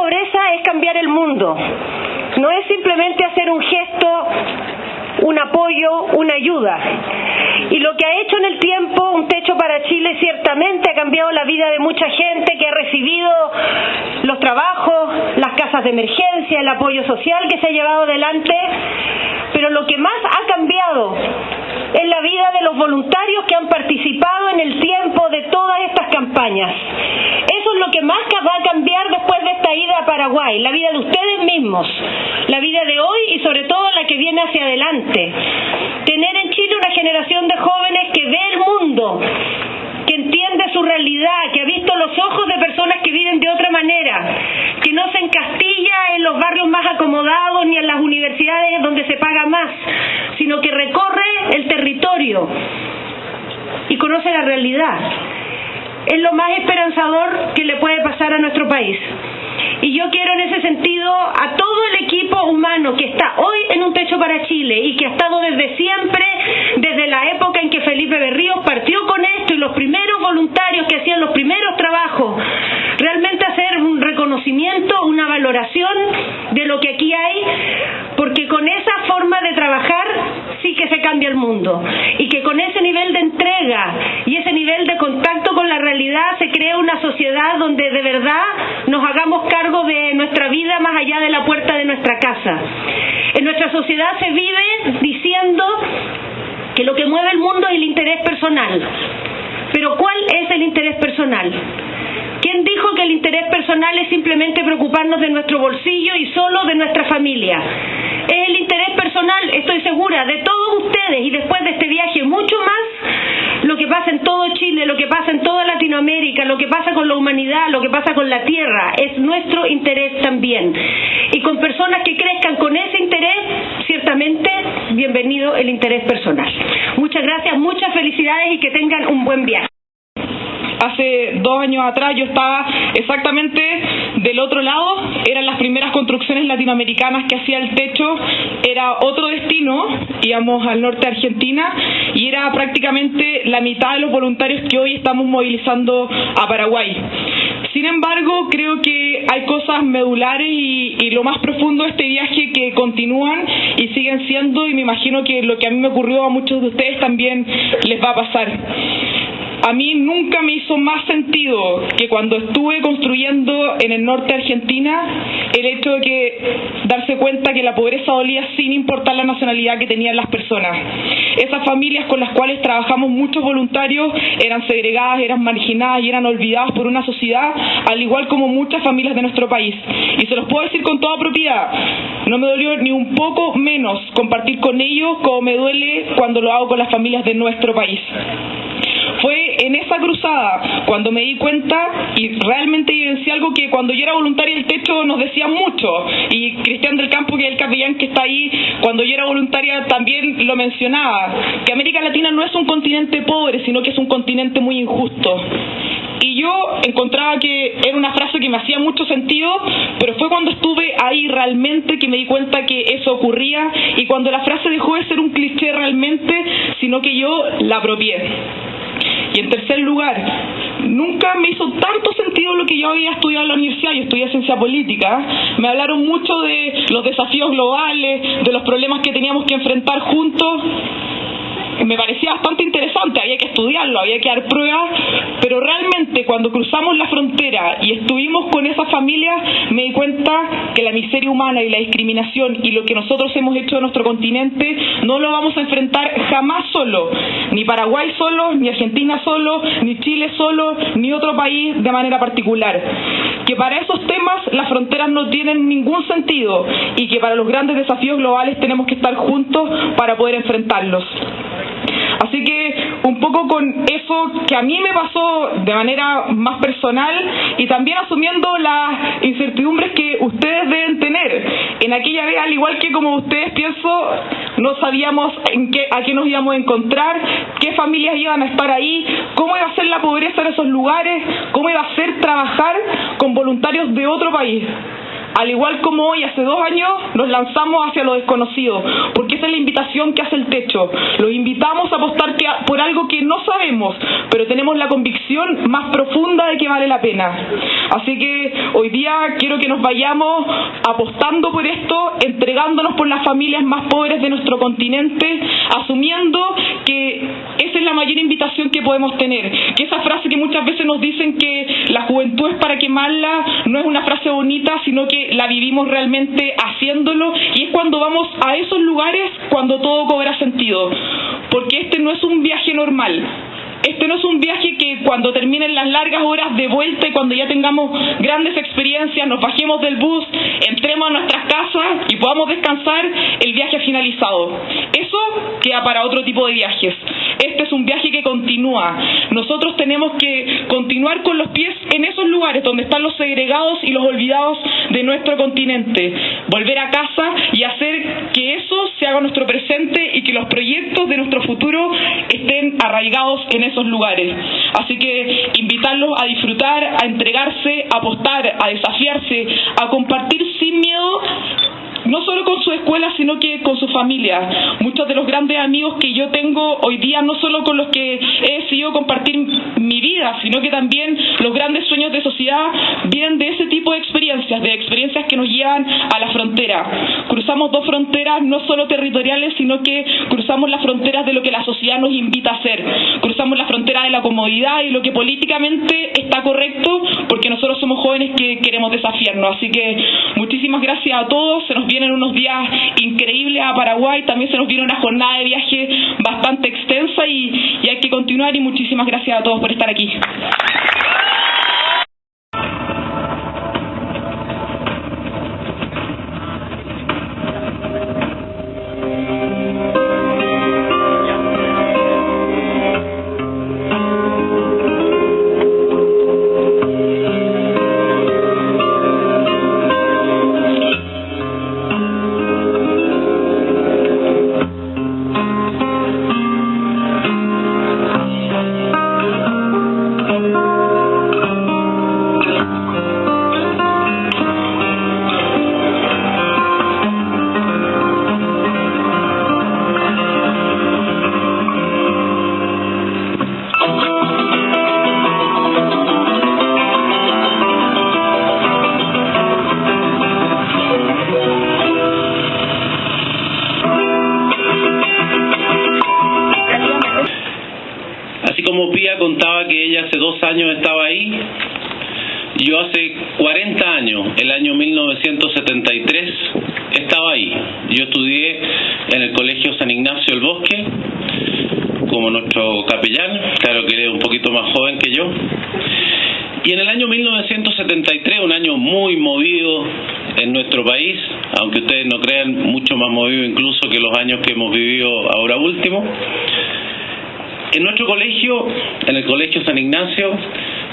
pobreza es cambiar el mundo. No es simplemente hacer un gesto, un apoyo, una ayuda. Y lo que ha hecho en el tiempo Un Techo para Chile ciertamente ha cambiado la vida de mucha gente que ha recibido los trabajos, las casas de emergencia, el apoyo social que se ha llevado adelante, pero lo que más ha cambiado es la vida de los voluntarios que han participado en el tiempo de todas estas campañas. Eso es lo que más va a cambiar después de esta ida a Paraguay, la vida de ustedes mismos, la vida de hoy y sobre todo la que viene hacia adelante. Tener en Chile una generación de jóvenes que ve el mundo, que entiende su realidad, que ha visto los ojos de personas que viven de otra manera, que no se encastilla en los barrios más acomodados ni en las universidades donde se paga más, sino que recorre el territorio y conoce la realidad. Es lo más esperanzador que le puede pasar a nuestro país. Y yo quiero en ese sentido a todo el equipo humano que está hoy en Un Techo para Chile y que ha estado desde siempre, desde la época en que Felipe Berríos partió con esto y los primeros voluntarios que hacían los primeros trabajos, realmente hacer un reconocimiento, una valoración de lo que aquí hay, porque con esa forma de trabajar sí que se cambia el mundo, y que con ese nivel de entrega y ese nivel de contacto con la realidad se crea una sociedad donde de verdad nos hagamos cargo de nuestra vida más allá de la puerta de nuestra casa. En nuestra sociedad se vive diciendo que lo que mueve el mundo es el interés personal. Pero ¿cuál es el interés personal? ¿Quién dijo que el interés personal es simplemente preocuparnos de nuestro bolsillo y solo de nuestra familia? Es el interés personal, estoy segura, de todos ustedes, y después de este viaje mucho más, lo que pasa en todo Chile, lo que pasa en toda Latinoamérica, lo que pasa con la humanidad, lo que pasa con la tierra, es nuestro interés también. Y con personas que crezcan con ese interés, ciertamente, bienvenido el interés personal. Muchas gracias, muchas felicidades y que tengan un buen viaje. Hace 2 años atrás yo estaba exactamente del otro lado, eran las primeras construcciones latinoamericanas que hacía el Techo, era otro destino, íbamos al norte de Argentina y era prácticamente la mitad de los voluntarios que hoy estamos movilizando a Paraguay. Sin embargo, creo que hay cosas medulares y lo más profundo de este viaje que continúan y siguen siendo, y me imagino que lo que a mí me ocurrió a muchos de ustedes también les va a pasar. A mí nunca me hizo más sentido que cuando estuve construyendo en el norte de Argentina el hecho de que darse cuenta que la pobreza dolía sin importar la nacionalidad que tenían las personas. Esas familias con las cuales trabajamos muchos voluntarios eran segregadas, eran marginadas y eran olvidadas por una sociedad, al igual como muchas familias de nuestro país. Y se los puedo decir con toda propiedad, no me dolió ni un poco menos compartir con ellos como me duele cuando lo hago con las familias de nuestro país. Fue en esa cruzada cuando me di cuenta y realmente vivencié algo que cuando yo era voluntaria del Techo nos decían mucho, y Cristian del Campo, que es el capellán que está ahí, cuando yo era voluntaria también lo mencionaba, que América Latina no es un continente pobre, sino que es un continente muy injusto. Y yo encontraba que era una frase que me hacía mucho sentido, pero fue cuando estuve ahí realmente que me di cuenta que eso ocurría, y cuando la frase dejó de ser un cliché realmente, sino que yo la apropié. Y en tercer lugar, nunca me hizo tanto sentido lo que yo había estudiado en la universidad. Yo estudié ciencia política. Me hablaron mucho de los desafíos globales, de los problemas que teníamos que enfrentar juntos. Me parecía bastante interesante, había que estudiarlo, había que dar pruebas, pero realmente cuando cruzamos la frontera y estuvimos con esas familias, me di cuenta que la miseria humana y la discriminación y lo que nosotros hemos hecho en nuestro continente no lo vamos a enfrentar jamás solo, ni Paraguay solo, ni Argentina solo, ni Chile solo, ni otro país de manera particular. Que para esos temas las fronteras no tienen ningún sentido y que para los grandes desafíos globales tenemos que estar juntos para poder enfrentarlos. Así que un poco con eso que a mí me pasó de manera más personal y también asumiendo las incertidumbres que ustedes deben tener. En aquella vez, al igual que como ustedes, pienso, no sabíamos a qué nos íbamos a encontrar, qué familias iban a estar ahí, cómo iba a ser la pobreza en esos lugares, cómo iba a ser trabajar con voluntarios de otro país. al igual como hoy, hace 2 años, nos lanzamos hacia lo desconocido, porque esa es la invitación que hace el techo. Los invitamos a apostar por algo que no sabemos, pero tenemos la convicción más profunda de que vale la pena. Así que hoy día quiero que nos vayamos apostando por esto, entregándonos por las familias más pobres de nuestro continente, asumiendo que esa es la mayor invitación que podemos tener, que esa frase que muchas veces nos dicen que la juventud es para quemarla, no es una frase bonita, sino que la vivimos realmente haciéndolo, y es cuando vamos a esos lugares cuando todo cobra sentido, porque este no es un viaje normal. Este no es un viaje que cuando terminen las largas horas de vuelta y cuando ya tengamos grandes experiencias, nos bajemos del bus, entremos a nuestras casas y podamos descansar, el viaje ha finalizado. Eso queda para otro tipo de viajes. Este es un viaje que continúa. Nosotros tenemos que continuar con los pies en esos lugares donde están los segregados y los olvidados de nuestro continente. Volver a casa y hacer que eso se haga nuestro presente y que los proyectos de nuestro futuro estén arraigados en esos lugares. Así que invitarlos a disfrutar, a entregarse, a apostar, a desafiarse, a compartir sin miedo, no solo con su escuela, sino que con su familia. Muchos de los grandes amigos que yo tengo hoy día, no solo con los que he decidido compartir mi vida, sino que también los grandes sueños de sociedad vienen de ese tipo de experiencias que nos llevan a la frontera. Cruzamos 2 fronteras, no solo territoriales, sino que cruzamos las fronteras de lo que la sociedad nos invita a hacer. Cruzamos la frontera de la comodidad y lo que políticamente está correcto, porque nosotros somos jóvenes que queremos desafiarnos. Así que muchísimas gracias a todos. Se nos vienen unos días increíbles a Paraguay, también se nos viene una jornada de viaje bastante extensa y hay que continuar, y muchísimas gracias a todos por estar aquí. Como Pía contaba que ella hace 2 años estaba ahí, yo hace 40 años, el año 1973, estaba ahí. Yo estudié en el Colegio San Ignacio del Bosque, como nuestro capellán, claro que era un poquito más joven que yo. Y en el año 1973, un año muy movido en nuestro país, aunque ustedes no crean, mucho más movido incluso que los años que hemos vivido ahora último. En nuestro colegio, en el Colegio San Ignacio,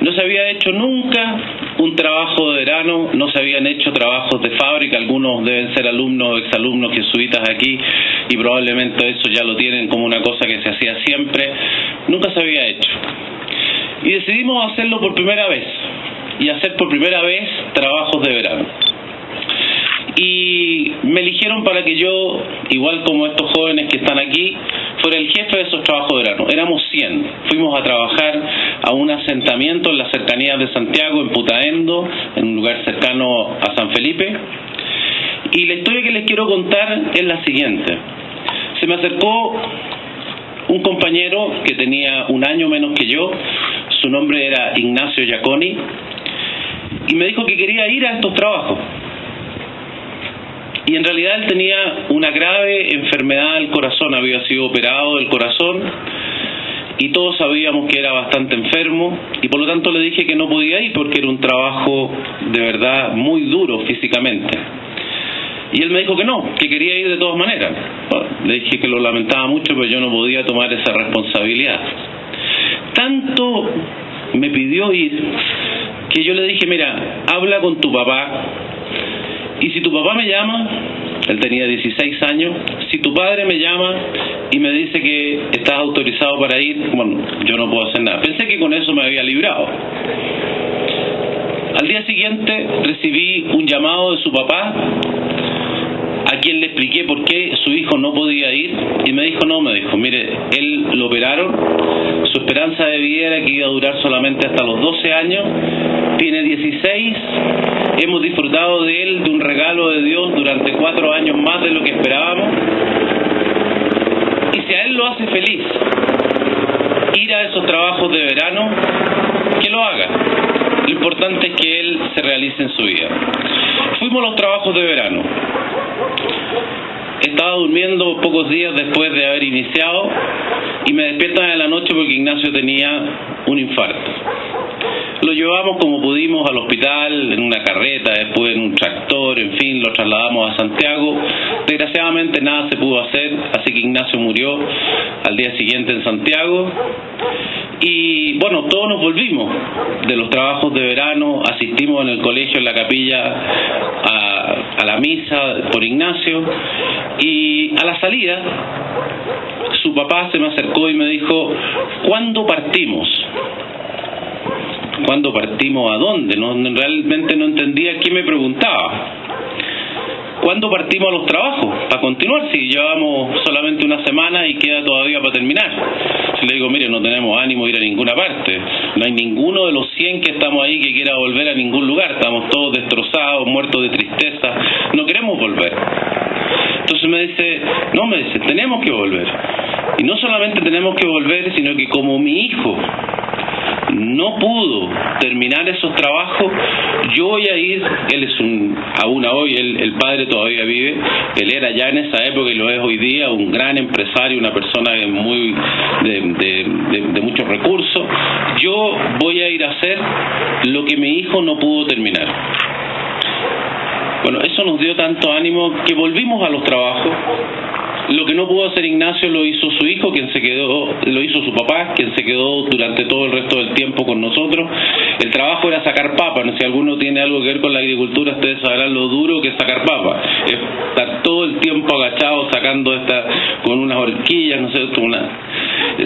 no se había hecho nunca un trabajo de verano, no se habían hecho trabajos de fábrica. Algunos deben ser alumnos o exalumnos jesuitas aquí y probablemente eso ya lo tienen como una cosa que se hacía siempre. Nunca se había hecho. Y decidimos hacerlo por primera vez, y hacer por primera vez trabajos de verano. Y me eligieron para que yo, igual como estos jóvenes que están aquí, fuera el jefe de esos trabajos de verano. Éramos 100. Fuimos a trabajar a un asentamiento en las cercanías de Santiago, en Putaendo, en un lugar cercano a San Felipe. Y la historia que les quiero contar es la siguiente. Se me acercó un compañero que tenía 1 año menos que yo, su nombre era Ignacio Giaconi, y me dijo que quería ir a estos trabajos. Y en realidad él tenía una grave enfermedad del corazón, había sido operado del corazón, y todos sabíamos que era bastante enfermo, y por lo tanto le dije que no podía ir porque era un trabajo de verdad muy duro físicamente. Y él me dijo que no, que quería ir de todas maneras. Bueno, le dije que lo lamentaba mucho, pero yo no podía tomar esa responsabilidad. Tanto me pidió ir que yo le dije, mira, habla con tu papá, y si tu papá me llama, él tenía 16 años, si tu padre me llama y me dice que estás autorizado para ir, bueno, yo no puedo hacer nada. Pensé que con eso me había librado. Al día siguiente recibí un llamado de su papá, a quien le expliqué por qué su hijo no podía ir, y me dijo, mire, él lo operaron, su esperanza de vida era que iba a durar solamente hasta los 12 años, tiene 16, hemos disfrutado de él, de un regalo de Dios durante 4 años más de lo que esperábamos, y si a él lo hace feliz ir a esos trabajos de verano, que lo haga. Lo importante es que él se realice en su vida. Fuimos a los trabajos de verano. Estaba durmiendo pocos días después de haber iniciado y me despiertan en la noche porque Ignacio tenía un infarto. Lo llevamos como pudimos al hospital, en una carreta, después en un tractor, en fin, lo trasladamos a Santiago. Desgraciadamente nada se pudo hacer, así que Ignacio murió al día siguiente en Santiago. Y bueno, todos nos volvimos de los trabajos de verano, asistimos en el colegio, en la capilla, a la misa por Ignacio, y a la salida su papá se me acercó y me dijo, ¿cuándo partimos? ¿Cuándo partimos a dónde? Realmente no entendía qué me preguntaba. ¿Cuándo partimos a los trabajos? Para continuar, si llevamos solamente una semana y queda todavía para terminar. Si le digo, mire, no tenemos ánimo de ir a ninguna parte. No hay ninguno de los 100 que estamos ahí que quiera volver a ningún lugar. Estamos todos destrozados, muertos de tristeza. No queremos volver. Entonces me dice, tenemos que volver. Y no solamente tenemos que volver, sino que como mi hijo no pudo terminar esos trabajos, yo voy a ir. Él es aún hoy, el padre todavía vive, él era ya en esa época y lo es hoy día, un gran empresario, una persona muy de muchos recursos. Yo voy a ir a hacer lo que mi hijo no pudo terminar. Bueno, eso nos dio tanto ánimo que volvimos a los trabajos. Lo que no pudo hacer Ignacio lo hizo su hijo, lo hizo su papá, quien se quedó durante todo el resto del tiempo con nosotros. El trabajo era sacar papas. Si alguno tiene algo que ver con la agricultura, ustedes sabrán lo duro que es sacar papas. Es estar todo el tiempo agachado sacando con unas horquillas,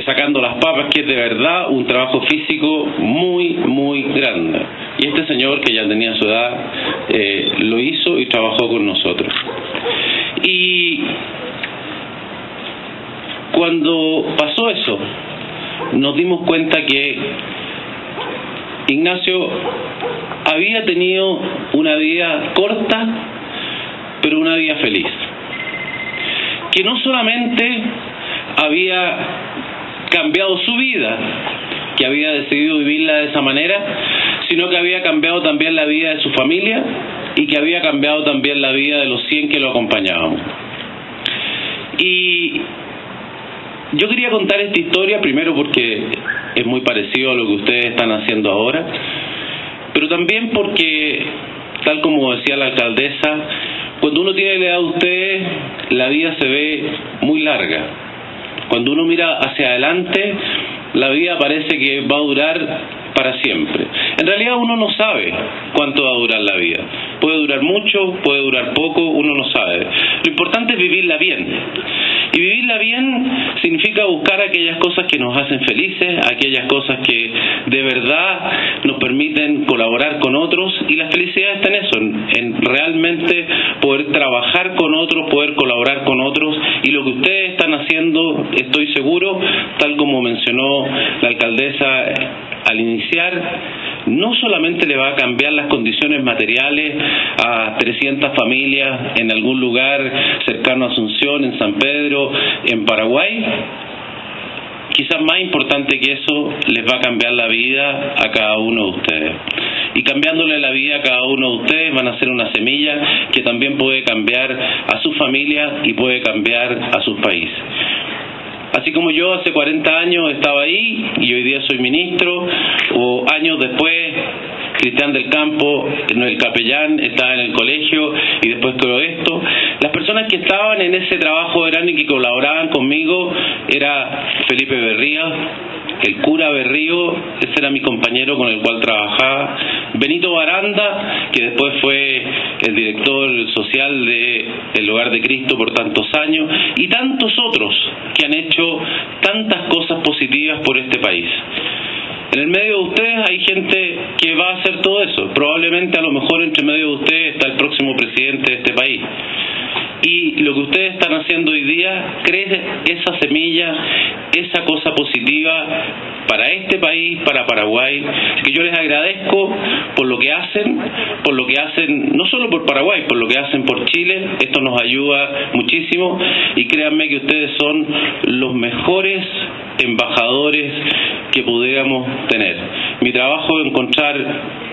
sacando las papas, que es de verdad un trabajo físico muy, muy grande. Y este señor, que ya tenía su edad, lo hizo y trabajó con nosotros. Y cuando pasó eso, nos dimos cuenta que Ignacio había tenido una vida corta, pero una vida feliz. Que no solamente había cambiado su vida, que había decidido vivirla de esa manera, sino que había cambiado también la vida de su familia y que había cambiado también la vida de los 100 que lo acompañábamos. Y yo quería contar esta historia primero porque es muy parecido a lo que ustedes están haciendo ahora, pero también porque, tal como decía la alcaldesa, cuando uno tiene la edad de ustedes, la vida se ve muy larga. Cuando uno mira hacia adelante, la vida parece que va a durar para siempre. En realidad uno no sabe cuánto va a durar la vida. Puede durar mucho, puede durar poco, uno no sabe. Lo importante es vivirla bien. Y vivirla bien significa buscar aquellas cosas que nos hacen felices, aquellas cosas que de verdad nos permiten colaborar con otros, y la felicidad está en eso, en realmente poder trabajar con otros, poder colaborar con otros, y lo que ustedes están haciendo, estoy seguro, tal como mencionó la alcaldesa al iniciar, no solamente le va a cambiar las condiciones materiales a 300 familias en algún lugar cercano a Asunción, en San Pedro, en Paraguay, quizás más importante que eso, les va a cambiar la vida a cada uno de ustedes. Y cambiándole la vida a cada uno de ustedes van a ser una semilla que también puede cambiar a su familia y puede cambiar a sus países. Así como yo hace 40 años estaba ahí y hoy día soy ministro, o años después Cristian del Campo, el capellán, estaba en el colegio y después todo esto, las personas que estaban en ese trabajo verano y que colaboraban conmigo era Felipe Berría, el cura Berrío, ese era mi compañero con el cual trabajaba, Benito Baranda, que después fue el director social del Hogar de Cristo por tantos años, y tantos otros que han hecho tantas cosas positivas por este país. En el medio de ustedes hay gente que va a hacer todo eso. Probablemente a lo mejor entre medio de ustedes está el próximo presidente de este país. Y lo que ustedes están haciendo hoy día crece esa semilla, esa cosa positiva para este país, para Paraguay, que yo les agradezco por lo que hacen, no solo por Paraguay, por lo que hacen por Chile. Esto nos ayuda muchísimo y créanme que ustedes son los mejores embajadores que pudiéramos tener. Mi trabajo es encontrar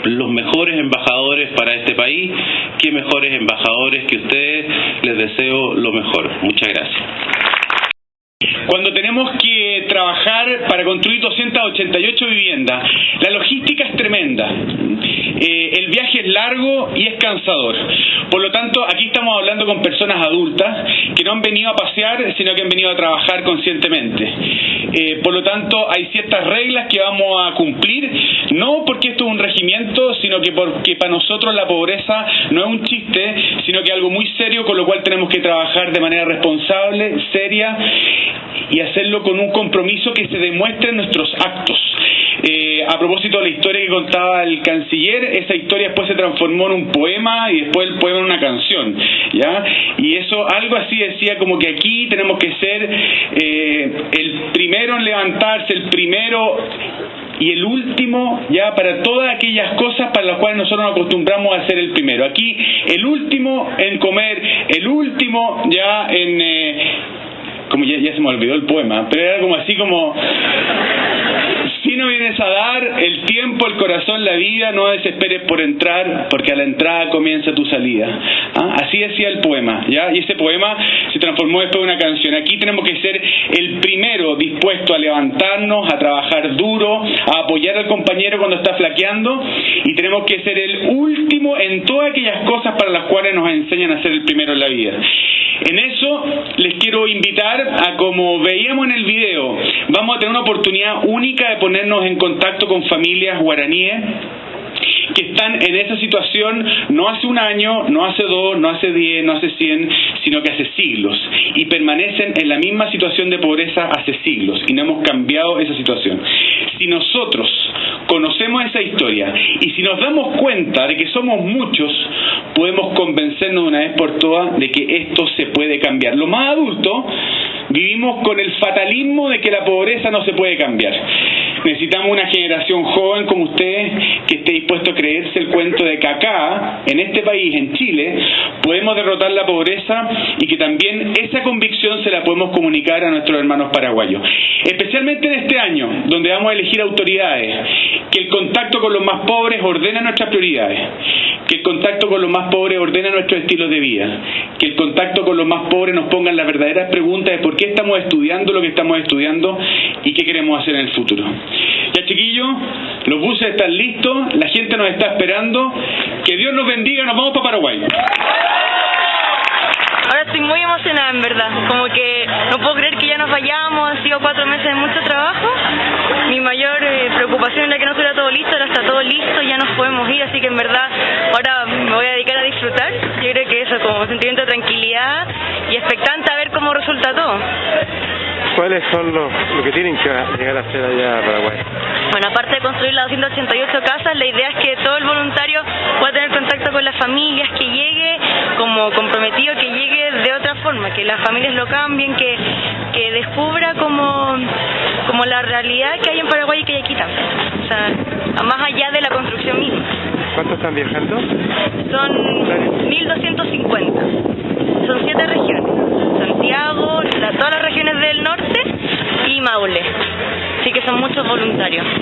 los mejores embajadores para este país. Qué mejores embajadores que ustedes. Les deseo lo mejor. Muchas gracias. Cuando tenemos que trabajar para construir 288 viviendas, la logística es tremenda. El viaje es largo y es cansador. Por lo tanto, aquí estamos hablando con personas adultas que no han venido a pasear, sino que han venido a trabajar conscientemente. Por lo tanto, hay ciertas reglas que vamos a cumplir, no porque esto es un regimiento, sino que porque para nosotros la pobreza no es un chiste, sino que es algo muy serio, con lo cual tenemos que trabajar de manera responsable, seria, y hacerlo con un compromiso que se demuestre en nuestros actos. A propósito de la historia que contaba el canciller, esa historia después se transformó en un poema y después el poema en una canción, ¿ya? Y eso, algo así decía, como que aquí tenemos que ser el primero en levantarse, el primero y el último, ya, para todas aquellas cosas para las cuales nosotros nos acostumbramos a ser el primero. Aquí, el último en comer, el último ya en... como ya se me olvidó el poema, pero era como así como... Si no vienes a dar el tiempo, el corazón, la vida, no desesperes por entrar, porque a la entrada comienza tu salida. ¿Ah? Así decía el poema, ¿ya? Y ese poema se transformó después en una canción. Aquí tenemos que ser el primero dispuesto a levantarnos, a trabajar duro, a apoyar al compañero cuando está flaqueando, y tenemos que ser el último en todas aquellas cosas para las cuales nos enseñan a ser el primero en la vida. En eso les quiero invitar a, como veíamos en el video, vamos a tener una oportunidad única de ponernos en contacto con familias guaraníes que están en esa situación no hace un año, no hace 2, no hace 10, no hace 100, sino que hace siglos, y permanecen en la misma situación de pobreza hace siglos, y no hemos cambiado esa situación. Si nosotros conocemos esa historia, y si nos damos cuenta de que somos muchos, podemos convencernos de una vez por todas de que esto se puede cambiar. Los más adultos vivimos con el fatalismo de que la pobreza no se puede cambiar. Necesitamos una generación joven como ustedes que esté dispuesto a creerse el cuento de que acá, en este país, en Chile, podemos derrotar la pobreza, y que también esa convicción se la podemos comunicar a nuestros hermanos paraguayos. Especialmente en este año, donde vamos a elegir autoridades, que el contacto con los más pobres ordena nuestras prioridades, que el contacto con los más pobres ordena nuestros estilos de vida, que el contacto con los más pobres nos pongan las verdaderas preguntas de por qué estamos estudiando lo que estamos estudiando y qué queremos hacer en el futuro. Ya, chiquillos, los buses están listos, la gente nos está esperando. Que Dios nos bendiga, nos vamos para Paraguay. Ahora estoy muy emocionada, en verdad. Como que no puedo creer que ya nos vayamos. Han sido 4 meses de mucho trabajo. Mi mayor preocupación era que no estuviera todo listo. Ahora está todo listo, ya nos podemos ir. Así que en verdad ahora me voy a dedicar a disfrutar. Yo creo que eso, como un sentimiento de tranquilidad y expectante a ver cómo resulta todo. ¿Cuáles son lo que tienen que llegar a hacer allá a Paraguay? Bueno, aparte de construir las 288 casas, la idea es que todo el voluntario pueda tener contacto con las familias, que llegue como comprometido, que llegue de otra forma, que las familias lo cambien, que descubra como la realidad que hay en Paraguay y que hay aquí también. O sea, más allá de la construcción misma. ¿Cuántos están viajando? Son 1.250. Son 7 regiones. Santiago, todas las regiones del norte y Maule. Así que son muchos voluntarios.